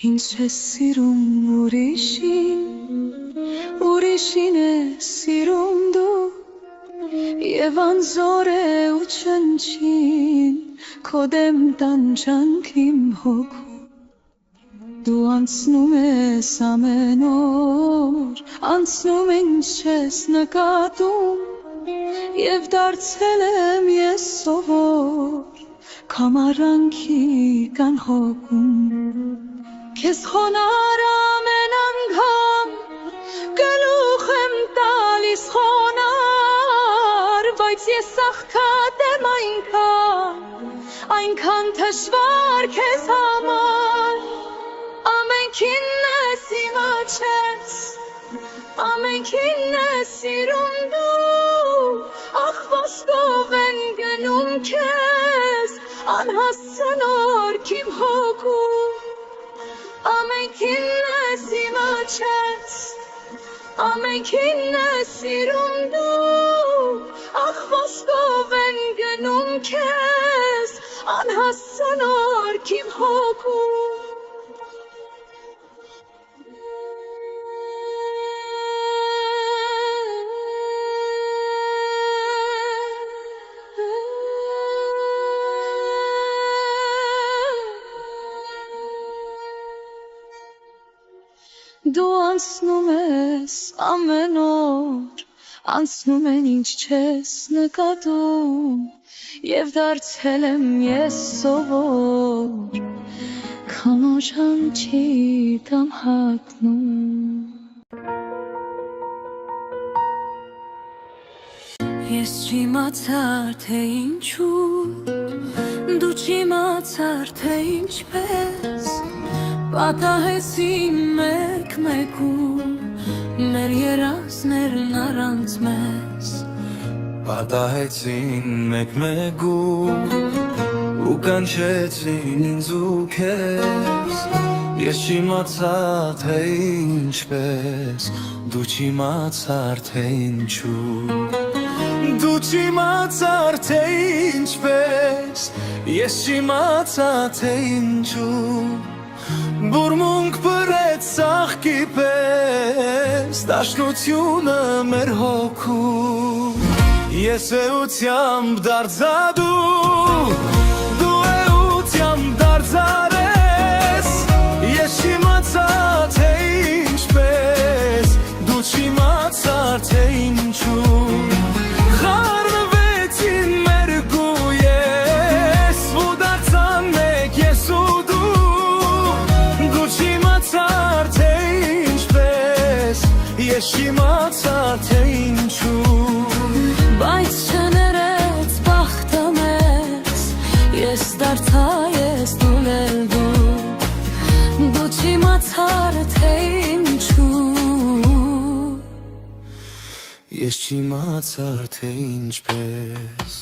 Ինչ է սիրում ուրիշին է սիրում դու Եվ անզոր է ու չնչին Քո դեմ տանջանք իմ հոգու Դու անցնում ես ամեն օր Անցնում ինչ ես նկատում Եվ դարձել եմ ես սովոր Կամարանքի կանհոգում Քեզ խոնար ամեն անգամ Գլուխ եմ տալիս խոնար Բայց ես աղքատ եմ այնքան թշվար քեզ համար Ամենքին ես իմը չես Ամենքին ես սիրում դու Ախ ոսկով են գնում քեզ Անհասցն օրքիմ հոգու Ամենքին ես իմը չես Ամենքին ես սիրում դու Ախ ոսկով են գնում քեզ Անհասցն օրքիմ հոգու Դու անցնում ես ամեն օր, անցնում են ինչ չես նկատում, և դարձել եմ ես սովոր, քամոջանքի դամ հագնում։ Ես չիմացար, թե ինչու, դու չիմացար, թե ինչպես, Պատահեցին մեկ-մեկու, մեր երազներն առանց մեզ Պատահեցին մեկ-մեկու, ու կանչեցին ինձ ու քեզ Ես չիմացա, թե ինչպես, դու չիմացար, թե ինչու Դու չիմացար, թե ինչպես, ես չիմացա, թե ինչու Բուրմունք բրեց սաղկի պես, դաշնությունը մեր հոգու Ես էությամբ դարձա դու էությամբ դարձարես Ես չիմացա, թե ինչպես, դու չիմացար, թե ինչու Խառնվեցին մեր գույես, ու դարձան մեկ ես ու Ես չիմացար, թե ինչու Բայց չներեց բախտը մեզ Ես դարձա ես դունել դու Դու չիմացար, թե ինչու Ես չիմացար, թե ինչպես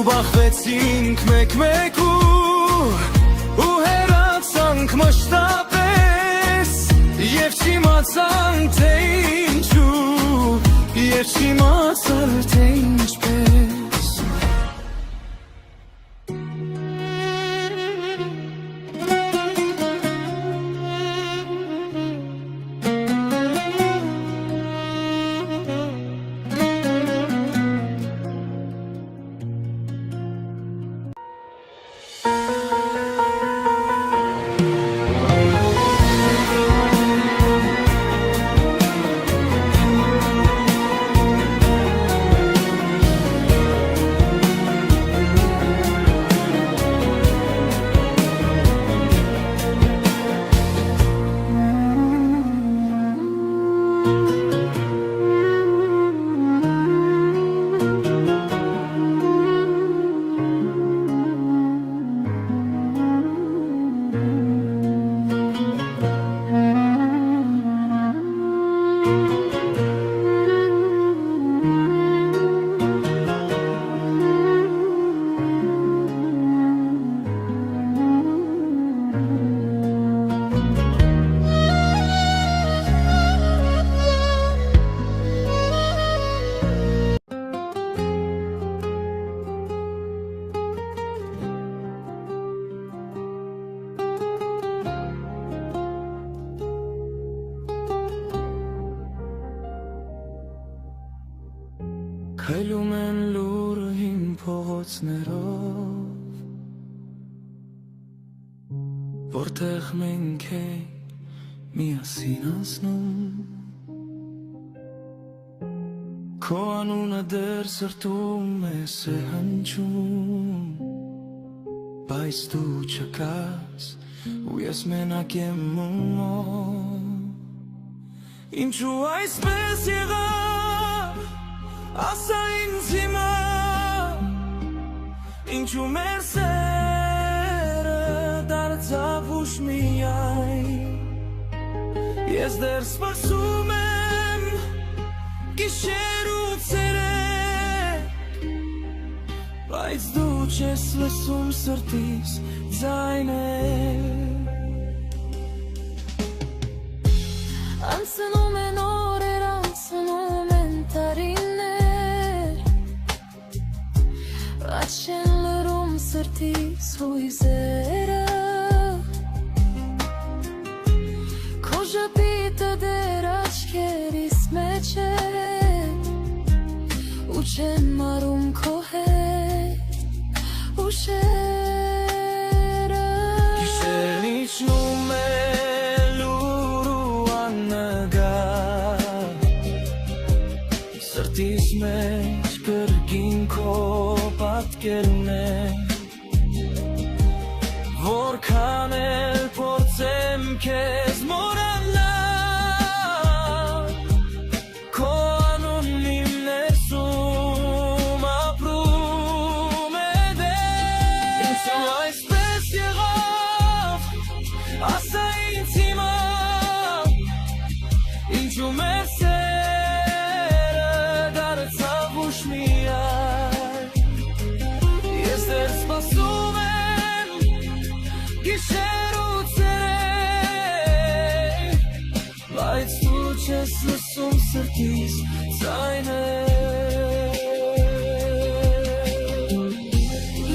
Բախվեցինք մեկ-մեկու ու հեռացանք մշտապես Եվ չիմացանք, թե ինչու Եվ չիմացար, թե ինչպես Հելում են լուրը հին փողոցներով, որտեղ մենք ենք միասին անցնում, քո անունը դեռ սրտում ես է հնչում, բայց դու չկաս ու ես մենակ եմ մոմ, ինչու այսպես եղավ, ասա ինձ հիմա, ինչու մեր սերը դարձավ ուշ միայն, ես դեռ սպասում եմ գիշեր ու ցերեկ, բայց դու չես լսում սրտիս ձայներ, անցնում են օրեր, անցնում են տարիներ, աչք չեն լռում սրտիս հույզերը, քո ժպիտը դեռ աչքերիս մեջ է, ու չեն մարում քո հետ ուշերը, գիշերն իջնում է լուր ու աննգար, սրտիս մեջ կրկին քո պատկերն է, որքան էլ փորձեմ քեզ մոռանալ, քո անունն իմ ներսում ապրում է դեռ, ինչու այսպես եղավ, ասա ինձ հիմա, ինչու մեր սերը դարձավ ուշ միայն, ես դեռ սպասում եմ գիշեր ու ցերեկ, բայց դու չես լսում սրտիս ձայներ,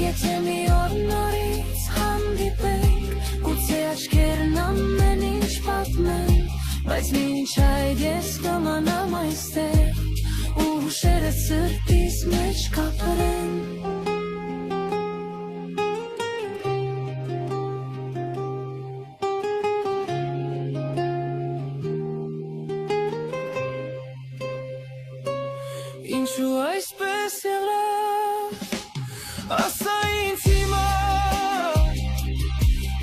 եթե մի օր նորից հանդիպենք, գուցե աչքերն ամեն ինչ պատմեն, բայց մինչ այդ ես կմնամ այստեղ, ու հուշերը սրտիս մեջ կապրեն, ինչու այսպես եղավ, ասա ինձ հիմա,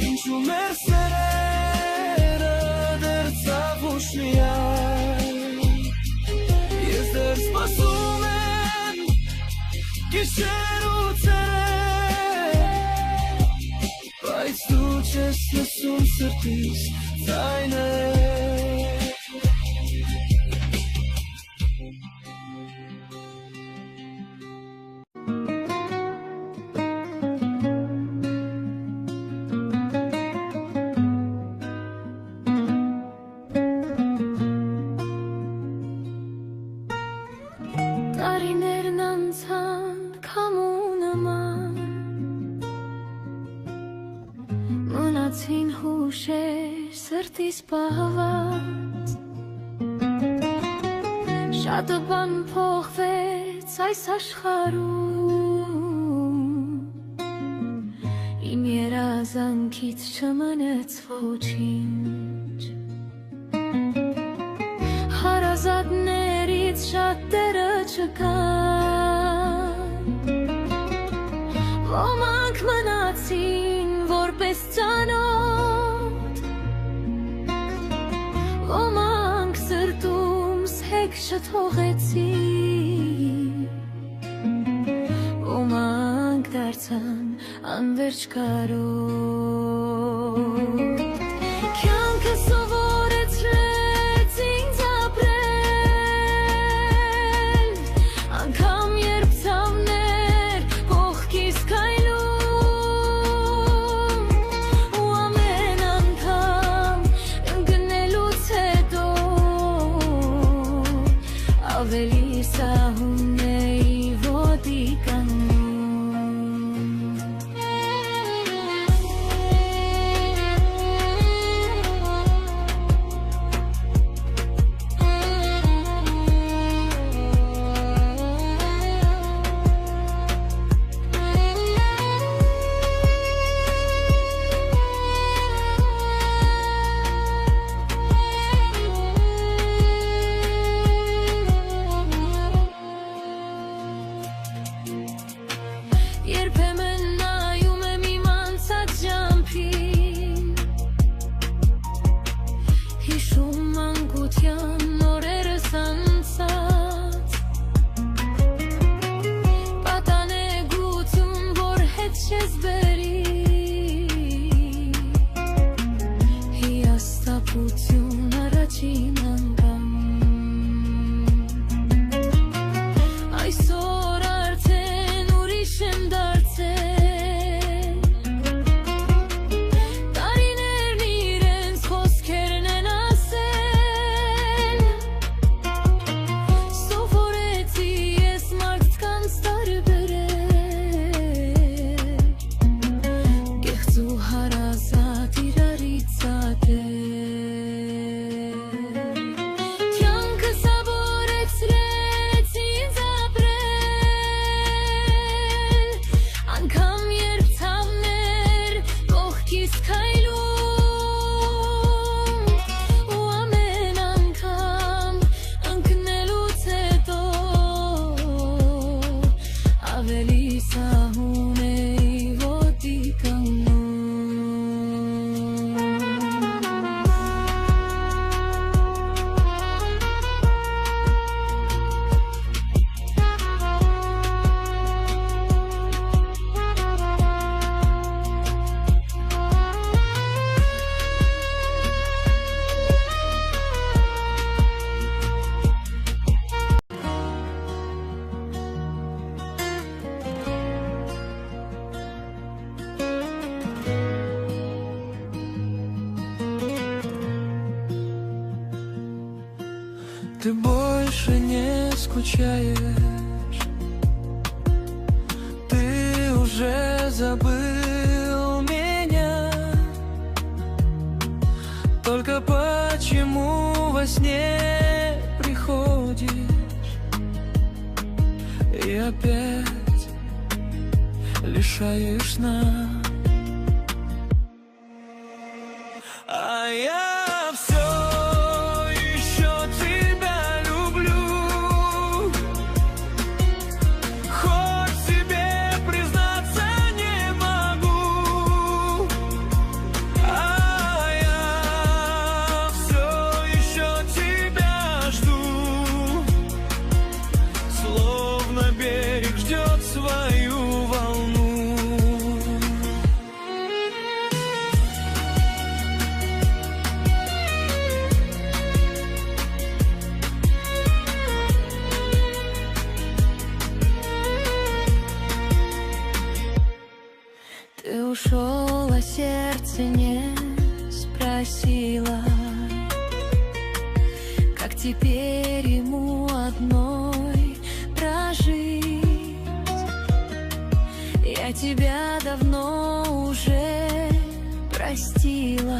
ինչու մեր սերերը դարձավ ուշ միայն, ես դեռ սպասում եմ գիշեր ու ցերեկ, բայց դու չես լսում սրտիս ձայներ, տարիներն անցան քամու նման, մնացին հուշեր սրտիս պահված, շատ բան փոխվեց այս աշխարհում, իմ երազանքից չմնաց ոչինչ, հարազատներից շատերը չկան, ոմանք մնացին որպես ծանոթ, ոմանք սրտումս հեգ չթողեցին, ոմանք դարձան անվերջ կարոտ, կյանքը սովորեցրեց ինձ ապրել, անգամ երբ ցավներ կողքիս քայլում, ու ամեն անգամ ընկնելուց հետո ավելի սահում էի ոտի կանգնում, Տպություն առաջին անգամ Այսօր արդեն ուրիշ եմ դարձել Տարիներն իրենց խոսքերն են ասել Սովորեցի ես մարդկանց տարբերել Կեղծ ու հարազատ իրարից ատել Կյանքս ավորեցրեց ինձ ապրել Անգամ երբ ցավներ կողքից քայլում Ու ամեն անգամ ընկնելուց հետո Ավելի սահուն էի ոտի կանգնում Ты больше не скучаешь, ты уже забыл меня. Только почему во сне приходишь и опять лишаешь сна? А я все еще тебя люблю, хоть себе признаться не могу. А я все еще тебя жду, словно берег ждет свою волну. Ты ушел, а сердце не спросило, как теперь ему одной прожить. Я тебя давно уже простила,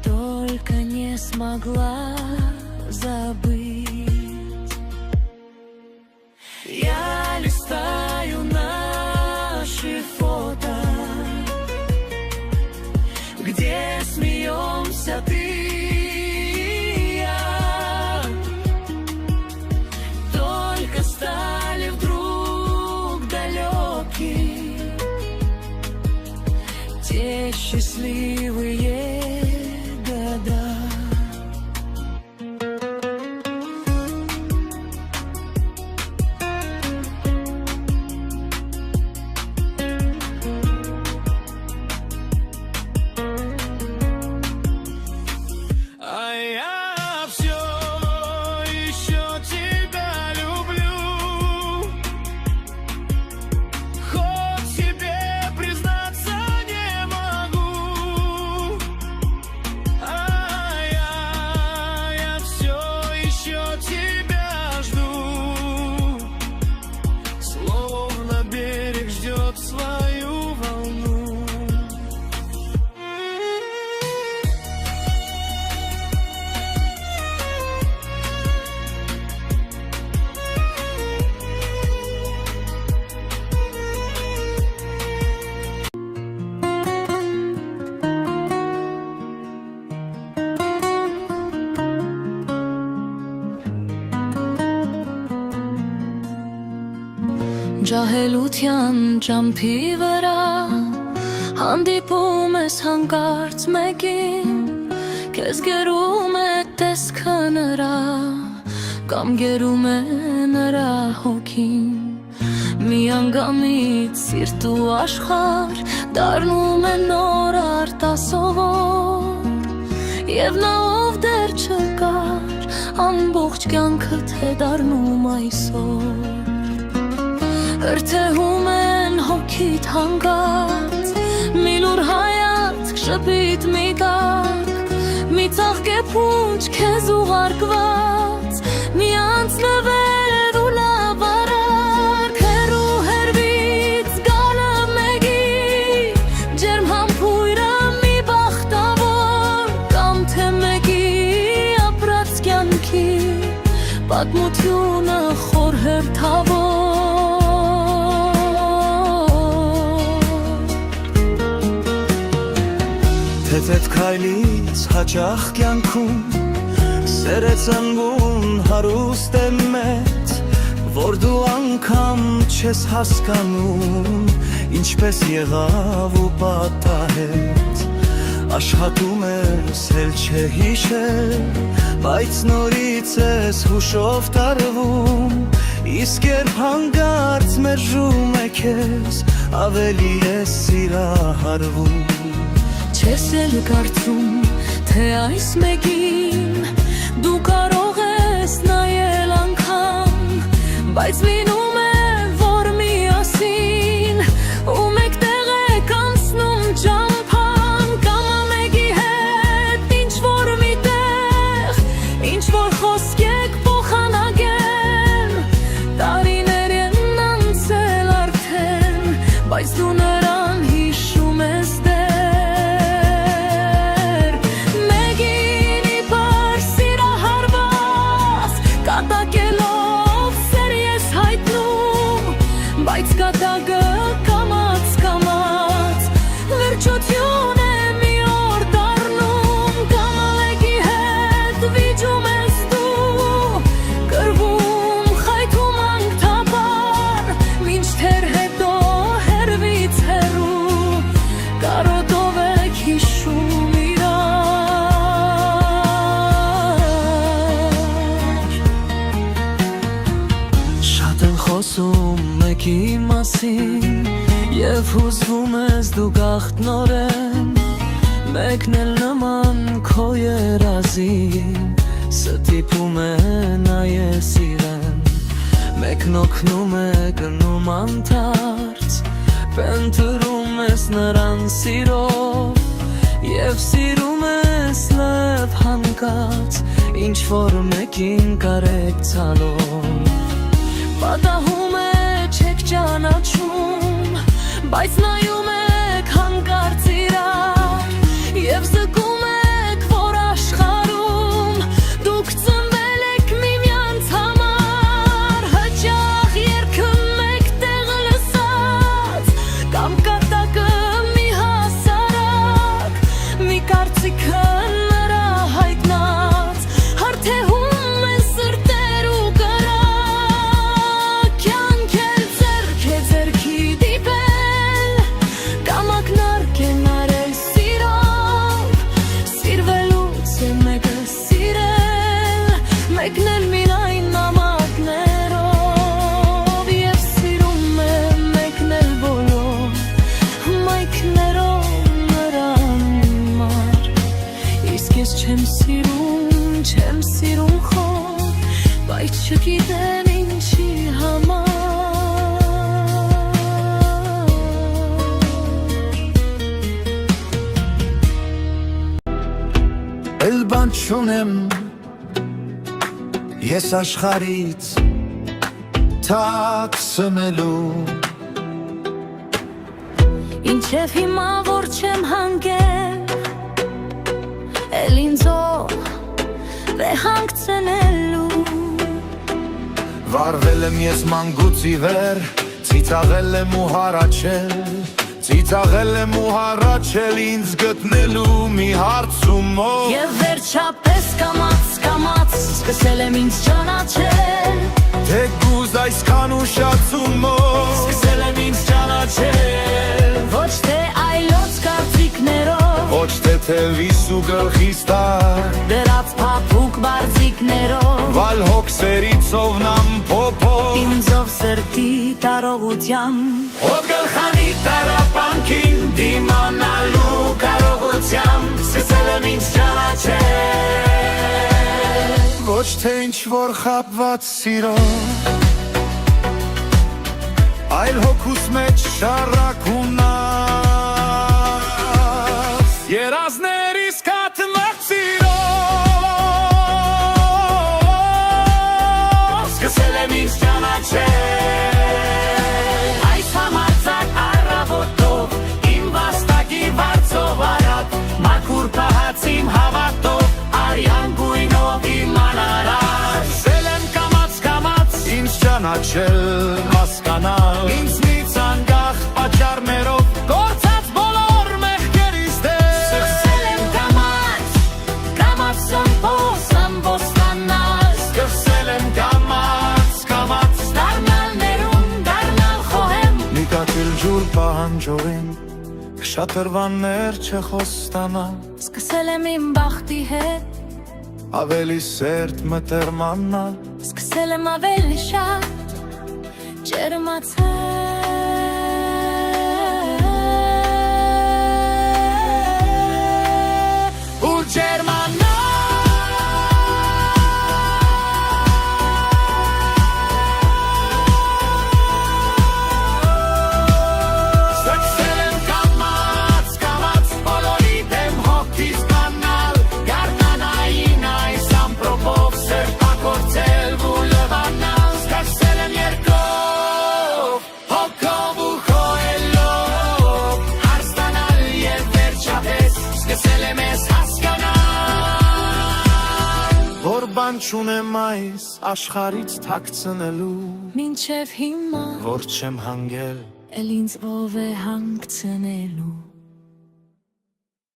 только не смогла забыть. Я листаю наши фото, где смеемся ты и я. Только стали вдруг далеки те счастливые года. А я все еще тебя люблю, хоть себе признаться не могу. А я все еще тебя жду, словно берег ждет свою волну. Ջահելության ճամփի վրա հանդիպում ես հանկարծ մեկին, քեզ գերում է տեսքը նրա, կամ գերում է նրա հոգին, մի անգամից սիրտ ու աշխարհ դառնում է նոր արտ արտասովոր Եվ նա ով դեր չկար ամբողջ կյանքդ է դառնում այսօր Հրթեհում են հոգիդ հանգած մի լուր հայացք շփիտ մի տակ մի ծաղկե փունջ քեզ ուղարկված մի անցնվեր ու լավ արարք հեռու հեռվից գալը մեկի ջերմ համբույրը մի բախտավոր կամ թե մեկի ապրած կյանքի պատմությունը խոր հերթավոր Թեթև քայլից հաճախ կյանքում Սեր է ծնվում հարուստ է մեծ Որ դու անգամ չես հասկանում Ինչպես եղավ ու պատահեց Աշխատում ես էլ չէ հիշել Բայց նորից ես հուշով տարվում Իսկ երբ հանգարց մերժում է քեզ Ավելի ես սիրահարվում Չես էլ կարծում, թե այս մեկին դու կարող ես նայել անգամ Բայց լինում է, որ միասին ու մեկտեղ եք անցնում ճամփան Կամ ամեկի հետ ինչ-որ մի տեղ, ինչ-որ խոսք եք փոխանակել Տարիներ են անցել արդեն, բայց դու նրան հիշում ես Բայց կատակը կամաց-կամաց Վերջություն է մի օր դառնում Կամ ալեգի հետ վիճում ես դու Կրվում, խայթում անկթապար Մինչդեռ հետո հեռվից հեռու Կարոտով եք հիշում իրար Շատ են խոսում մեկի մասին Եվ հուզվում ես դու գաղտնորեն Մեկն էլ նման քո երազին Ստիպում է նայես իրեն Մեկն օգնում է գնում անթարց Պենտրում ես նրան սիրով Եվ սիրում ես լավ հանկած Ինչ-որ մեկին կարեկցանով Պատահում է չեք ճանաչում Բայց նայում եք հանկարծ իրար Եվ զգում եք, որ աշխարհում Դուք ծնվել եք միմյանց համար Հաճախ երգը մեկտեղ լսած Կամ կատակը մի հասարակ Մի կարծիքը նրա հայտնած Հարթեհում են սրտեր ու կրակ Կյանք էլ ձեռք է ձեռքի դիպել Կամակնարկ են արել սիրով Սիրվելուց է մեկը սիրել Մեկն էլ մինայն նամակներով Եվ սիրում է մեկն էլ բոլոր Մայքներով նրան մար Իսկ ես չեմ սիրում խոր Բայց չգիտեմ ինչի համար Էլ բան չունեմ ես աշխարից թաքցնելու Ինչև հիմա որ չեմ հանգել Էլ ինձով վեհանգցնելու Վարվել եմ ես մանգուց ի վեր Ծիծաղել եմ ու հառաչել Ծիծաղել եմ ու հառաչել ինձ գտնելու մի հարցումով Եվ վերջապես կամաց սկսել եմ ինձ ճանաչել Թեկուզ այսքան ուշացումով Սկսել եմ ինձ ճանաչել Ոչ թե այլոց կարծիքներով Ոչ թե թևիս ու գլխիս տար Դրած փափուկ բարձիկներով Վալ հոգսերիցով նամ փոփով Ինձով սրտի տարողությամբ Ով գլխանի տարապանքին դիմանալու կարողությամբ ճանաչել Ոչ թե ինչ-որ խապված սիրո Այլ հոգուս մեջ շարակունած Երազներիս կաթնած սիրո Սկսել եմ ինձ ճանաչել Այս համարձակ առավոտով Իմ վաստակի վարձով արատ Մաքուր պահած իմ հավատով Արյան գույնով իմ անարար Սկսել եմ կամաց ինձ ճանաչել հասկանալ Ինձնից անգախ պատճառներով Գործած բոլոր մեղքերիս դեր Սկսել եմ կամաց սմբոս տանալ Սկսել եմ կամաց Դառնալ ներում, դառնալ խոհեմ Նիկատիլ ջուր պահանջորին Շատրվաններ չխոստանալ Սկսել եմ իմ բախտի հետ Ավելի սերտ մտերմանալ Սկսել եմ ավելի շատ ջերմացել ու ջերմանալ Սկսել եմ կամաց բոլորի դեմ հոգիս բանալ Գարնանային այս ամպրոպով սրտագործել ու լվանալ Սկսել եմ երկով հոգով ու խոհելով Հարստանալ և վերջապես Սկսել եմ ես հասկանալ Որ բան չունեմ այս աշխարից թաքցնելու Մինչև հիմա Որ չեմ հանգել էլ ինձ ով է հանգցնելու